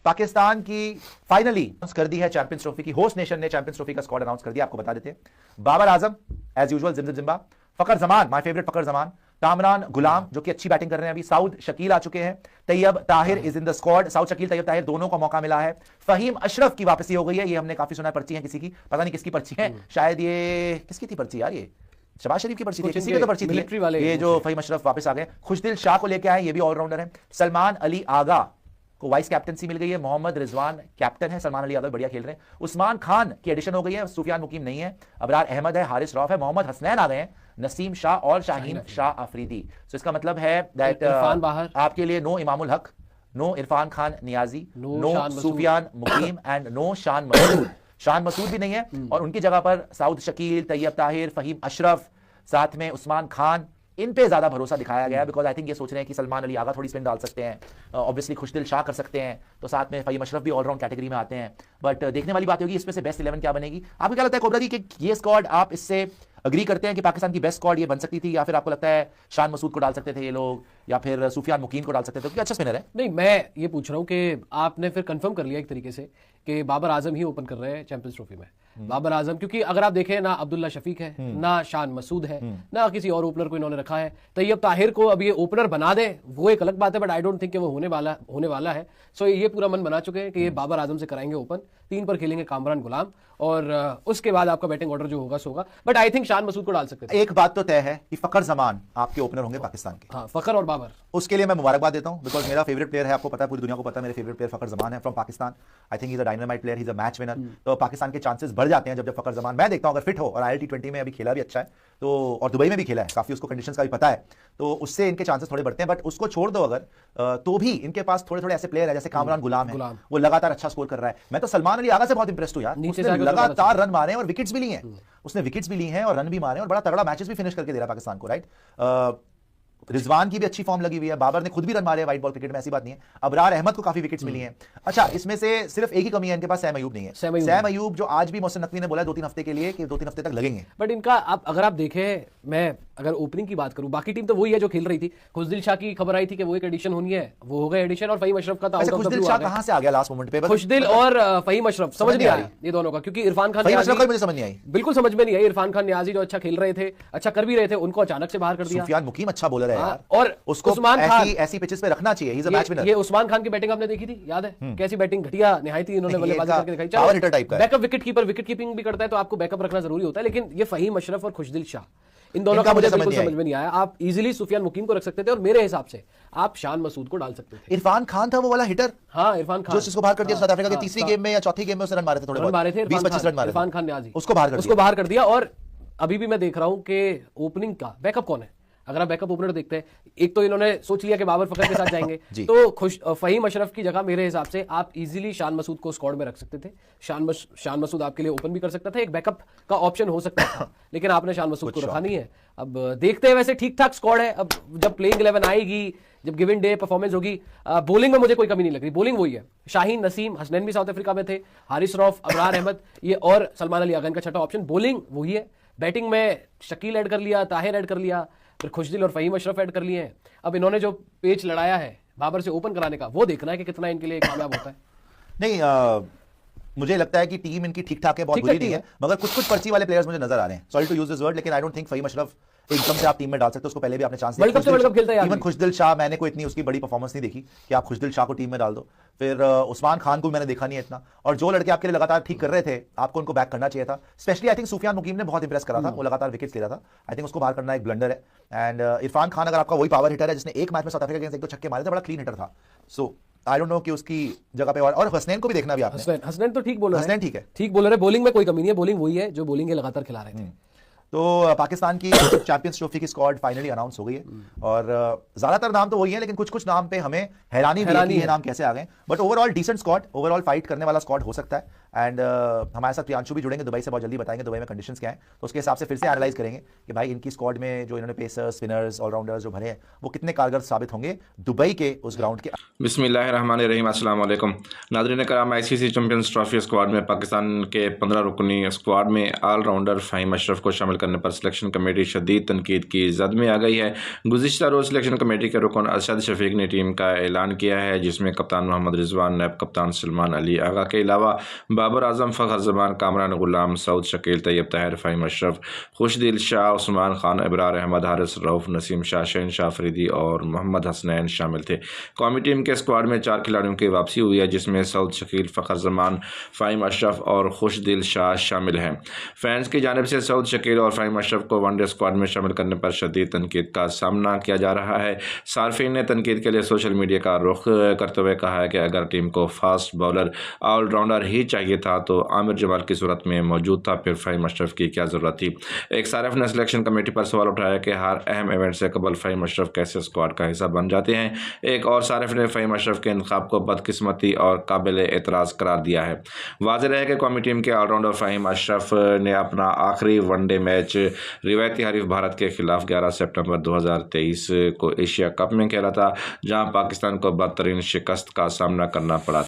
पाकिस्तान की finally announce कर दी है चैंपियंस ट्रॉफी की, होस्ट नेशन ने चैंपियंस ट्रॉफी का स्क्वाड अनाउंस कर दिया, आपको बता देते हैं। बाबर आजम एज यूजुअल, जिम्जिम जिम्बा, फकर जमान, माय फेवरेट फकर जमान, कामरान गुलाम जो कि अच्छी बैटिंग कर रहे हैं अभी, साउद शकील आ चुके हैं, Tayyab Tahir is in the squad, Saud Shakeel Tayyab Tahir दोनों को मौका मिला है, फहीम अशरफ की वापसी हो गई है, ये हमने काफी सुना है, पर्ची है किसी की, पता नहीं किसकी पर्ची है, शायद ये किसकी थी पर्ची यार, ये शबाज शरीफ की पर्ची थी, किसी की तो पर्ची थी, ये जो फहीम अशरफ वापस आ गए, खुशदिल शाह को लेके आए, ये भी ऑलराउंडर है, सलमान अली आगा को वाइस कैप्टनसी मिल गई है, मोहम्मद रिजवान कैप्टन है, सलमान अली यादव बढ़िया खेल रहे हैं, उस्मान खान की एडिशन हो गई है, सुफियान मुकीम नहीं है, अबरार अहमद है, हारिस रौफ है, मोहम्मद हसनैन आ गए हैं, नसीम शाह और शाहीन शाह अफरीदी। तो इसका मतलब है दैट आपके लिए no Imamul Haq, no Irfan Khan Niazi, no Sufiyan Muqeem and no Shan Masood. Shan Masood भी नहीं है और उनकी जगह पर साउद शकील, तैयब ताहिर, फहीम अशरफ, साथ में उस्मान खान, इन पे ज्यादा भरोसा दिखाया गया है, बिकॉज आई थिंक ये सोच रहे हैं कि सलमान अली आगा थोड़ी स्पिन डाल सकते हैं, ऑब्वियसली खुशदिल शाह कर सकते हैं, तो साथ में फहीम अशरफ भी ऑलराउंड कैटेगरी में आते हैं, बट देखने वाली बात होगी इसमें से बेस्ट 11 क्या बनेगी। आपको क्या लगता है कोबरा जी कि ये स्क्वाड, आप इससे अग्री करते हैं कि पाकिस्तान की बेस्ट स्क्वाड ये बन सकती थी, या फिर आपको लगता है शान मसूद को डाल सकते थे ये लोग, या फिर सुफियान मुकीम को डाल सकते थे, क्योंकि अच्छा स्पिनर है? नहीं, मैं ये पूछ रहा हूँ कि आपने फिर कंफर्म कर लिया एक तरीके से कि बाबर आजम ही ओपन कर रहे हैं चैंपियंस ट्रॉफी में, बाबर आजम, क्योंकि अगर आप देखें ना अब्दुल्ला शफीक है, ना शान मसूद है, ना किसी और ओपनर को इन्होंने रखा है, तैयब ताहिर को अब ये ओपनर बना दें वो एक अलग बात है, बट आई डोंट थिंक कि वो होने वाला है। सो ये पूरा मन बना चुके हैं कि ये बाबर आजम से कराएंगे ओपन, 3 पर खेलेंगे कामरान गुलाम, और उसके बाद आपका बैटिंग ऑर्डर जो होगा सो होगा, but I think Shan Masood को डाल सकते थे। एक बात तो तय है कि फकर जमान आपके ओपनर होंगे पाकिस्तान के। हाँ, फकर और बाबर, उसके लिए मैं मुबारकबाद देता हूं, बिकॉज मेरा फेवरेट प्लेयर है, आपको पता है, पूरी दुनिया को पता है, मेरे फेवरेट प्लेयर फकर जमान है from Pakistan. I think he is a dynamite player, he is a match winner. तो पाकिस्तान के चांसेस बढ़ जाते हैं जब फकर जमान, मैं देखता हूं अगर फिट हो, और ILT 20 में अभी खेला भी अच्छा है, तो और दुबई में भी खेला है काफी, उसको कंडीशंस का भी पता है, तो उससे इनके चांसेस थोड़े बढ़ते हैं। बट उसको छोड़ दो अगर, तो भी इनके पास थोड़े थोड़े ऐसे प्लेयर है, जैसे कामरान गुलाम है, वो लगातार अच्छा स्कोर कर रहा है। मैं तो सलमान अली आगा से बहुत इंप्रेस्ड हूं यार, उसने लगातार रन मारे और विकेट्स भी ली हैं, उसने विकेट्स भी ली हैं और रन भी मारे और बड़ा तगड़ा मैचेस भी फिनिश करके दे रहा है पाकिस्तान को, राइट। रिजवान की भी अच्छी फॉर्म लगी हुई है, बाबर ने खुद भी रन मारे व्हाइट बॉल क्रिकेट में, ऐसी बात नहीं है, अबरार अहमद को काफी विकेट्स मिली हैं। अच्छा, इसमें से सिर्फ एक ही कमी है, इनके पास सैम अयूब नहीं है, सैम अयूब जो आज भी मोहसिन नकवी ने बोला 2-3 हफ्ते के लिए कि 2-3 हफ्ते तक लगेंगे, बट इनका अगर आप देखें, मैं अगर ओपनिंग की बात करूं, बाकी टीम तो वही है जो खेल रही थी। खुशदिल शाह की खबर आई थी कि वो एक एडिशन होनी है, वो हो गया एडिशन, और फहीम अशरफ का था, खुशदिल शाह कहां से आ गया लास्ट मोमेंट पे? खुशदिल और फहीम अशरफ समझ नहीं आ रही ये दोनों का, क्योंकि इरफान खान मुझे समझ नहीं आई, बिल्कुल समझ में नहीं आई। इरफान खान नियाजी जो अच्छा खेल रहे थे, अच्छा कर भी रहे थे, उनको अचानक से बाहर कर दिया। सुफियान मुकीम अच्छा बॉलर है यार, और उसको उस्मान खान ऐसी पिचेस पे रखना चाहिए, he is a match winner. ये उस्मान खान की बैटिंग आपने देखी थी, याद है कैसी बैटिंग घटिया निहायत ही इन्होंने बल्लेबाजी करके दिखाई। पावर हिटर टाइप का backup wicket keeper, wicket keeping भी करता है, तो आपको बैकअप रखना जरूरी होता है, लेकिन ये फहीम अशरफ और खुशदिल शाह, इन दोनों का मुझे बिल्कुल समझ में नहीं आया। आप इजीली सुफियान मुकीम को रख सकते थे, और मेरे हिसाब से आप शान मसूद को डाल सकते थे। इरफान खान था वो वाला हिटर, हाँ इरफान खान, जो इसको बाहर कर दिया साउथ अफ्रीका की तीसरी गेम में या चौथी गेम में, उसने रन मारे थे, थोड़े मारे थे, 20-25 रन मारे, इरफान खान नियाजी, उसको बाहर कर दिया। और अभी भी मैं देख रहा हूं कि ओपनिंग का बैकअप कौन है। अगर आप बैकअप ओपनर देखते हैं, एक तो इन्होंने सोच लिया कि बाबर फकर के साथ जाएंगे तो फहीम अशरफ की जगह मेरे हिसाब से आप इजीली शान मसूद को स्क्वाड में रख सकते थे। शान मसूद आपके लिए ओपन भी कर सकता था, एक बैकअप का ऑप्शन हो सकता था, लेकिन आपने शान मसूद को रखा नहीं है। अब देखते हैं, वैसे ठीक ठाक स्क्वाड है, अब जब प्लेइंग 11 आएगी, जब गिवन डे परफॉर्मेंस होगी, बॉलिंग में मुझे कोई कमी नहीं लग रही, बॉलिंग वही है। शाहीन, नसीम, हसनैन भी साउथ अफ्रीका में थे, हारिस रौफ, अबरार अहमद, ये और सलमान अली आगा, इनका छठा ऑप्शन, बॉलिंग वही है। बैटिंग में शकील ऐड कर लिया, ताहिर ऐड कर लिया, फिर खुशदिल और फहीम अशरफ ऐड कर लिए हैं। अब इन्होंने जो पेच लड़ाया है बाबर से ओपन कराने का, वो देखना है कि कितना इनके लिए कामयाब होता है। नहीं, मुझे लगता है कि टीम इनकी ठीक ठाक है, बहुत बुरी नहीं है, मगर कुछ पर्ची वाले प्लेयर्स मुझे नजर आ रहे हैं, sorry to use this word, लेकिन I don't think Fahim Ashraf एकदम से आप टीम में डाल सकते हो, उसको पहले भी आपने चांस दिया। वर्ल्ड कप खेलता है, इवन खुशदिल शाह, मैंने कोई इतनी उसकी बड़ी परफॉर्मेंस नहीं देखी कि आप खुशदिल शाह को टीम में डाल दो। फिर उस्मान खान को भी मैंने देखा नहीं है इतना, और जो लड़के आपके लिए लगातार ठीक कर रहे थे, आपको उनको बैक करना चाहिए था। स्पेशली आई थिंक सुफियान मुकीम ने बहुत इंप्रेस करा था, वो लगातार विकेट्स ले रहा था, आई थिंक उसको बाहर करना एक ब्लंडर है। एंड इरफान खान अगर आपका वही पावर हिटर है जिसने एक मैच में साउथ अफ्रीका के अगेंस्ट एक तो छक्के मारे थे, बड़ा क्लीन हिटर था, सो आई डोंट नो कि उसकी जगह पे, और हसनैन को भी देखना भी आपने। हसनैन तो ठीक बोलर है, हसनैन ठीक है, ठीक बोलर है, बॉलिंग में कोई कमी नहीं है, बॉलिंग वही है जो बॉलिंग के लगातार खिला रहे थे। तो पाकिस्तान की चैंपियंस ट्रॉफी की स्क्वाड फाइनली अनाउंस हो गई है, और ज्यादातर नाम तो वही है, लेकिन कुछ नाम पे हमें हैरानी भी है कि ये नाम कैसे आ गए, but overall decent squad, overall fight करने वाला स्क्वाड हो सकता है। एंड हमारे साथ प्रियांशु भी जुड़ेंगे दुबई से, बहुत जल्दी बताएंगे दुबई में कंडीशंस क्या है, तो उसके हिसाब से फिर से एनालाइज करेंगे कि भाई इनकी स्क्वाड में जो इन्होंने पेसर्स, स्पिनर्स, ऑलराउंडर्स जो भरे हैं वो कितने कारगर साबित होंगे दुबई के उस ग्राउंड के। बिस्मिल्लाहिर्रहमानिर्रहीम, अस्सलाम वालेकुम नाज़रीन कराम। ICC चैंपियंस ट्रॉफी स्क्वाड में पाकिस्तान के 15 रुकनी स्क्वाड में ऑलराउंडर फहीम अशरफ को शामिल करने पर सिलेक्शन कमेटी शदीद तनकीद की जद में आ गई है। गुज़िश्ता रोज़ सिलेक्शन कमेटी के रुकन अरशद शफीक ने टीम का ऐलान किया है, जिसमें कप्तान मोहम्मद रिजवान, नायब कप्तान सलमान अली आगा के अलावा बाबर आजम, फ़खर ज़मान, कामरान गुलाम, सऊद शकील, तैयब ताहिर, फ़हीम अशरफ, खुशदिल शाह, उस्मान खान, इब्रार अहमद, हारिस रऊफ़, नसीम शाह, शहनशाह अफरीदी और मोहम्मद हसनैन शामिल थे। कौमी टीम के स्क्वाड में 4 खिलाड़ियों की वापसी हुई है, जिसमें सऊद शकील, फ़खर ज़मान, फ़हीम अशरफ और खुशदिल शाह शामिल हैं। फैंस की जानिब से सऊद शकील और फ़हीम अशरफ को वनडे स्क्वाड में शामिल करने पर शदीद तनकीद का सामना किया जा रहा है। सार्फिन ने तनकीद के लिए सोशल मीडिया का रुख करते हुए कहा है कि अगर टीम को फास्ट बॉलर ऑलराउंडर ही चाहिए था तो आमिर जमाल की सूरत में मौजूद था, फिर फ़हीम अशरफ की क्या ज़रूरत थी। एक सारिफ ने सिलेक्शन कमेटी पर सवाल उठाया कि हर अहम इवेंट से कबल फ़हीम अशरफ कैसे स्क्वाड का हिस्सा बन जाते हैं। एक और सारिफ ने फ़हीम अशरफ के इंतखाब को बदकिस्मती और काबिल एतराज़ करार दिया है। वाज़ेह है कि कौमी टीम के ऑलराउंडर फ़हीम अशरफ ने अपना आखिरी वनडे मैच रिवायती हरीफ भारत के खिलाफ 11 सितंबर 2023 को एशिया कप में खेला था, जहां पाकिस्तान को बदतरीन शिकस्त का सामना करना पड़ा।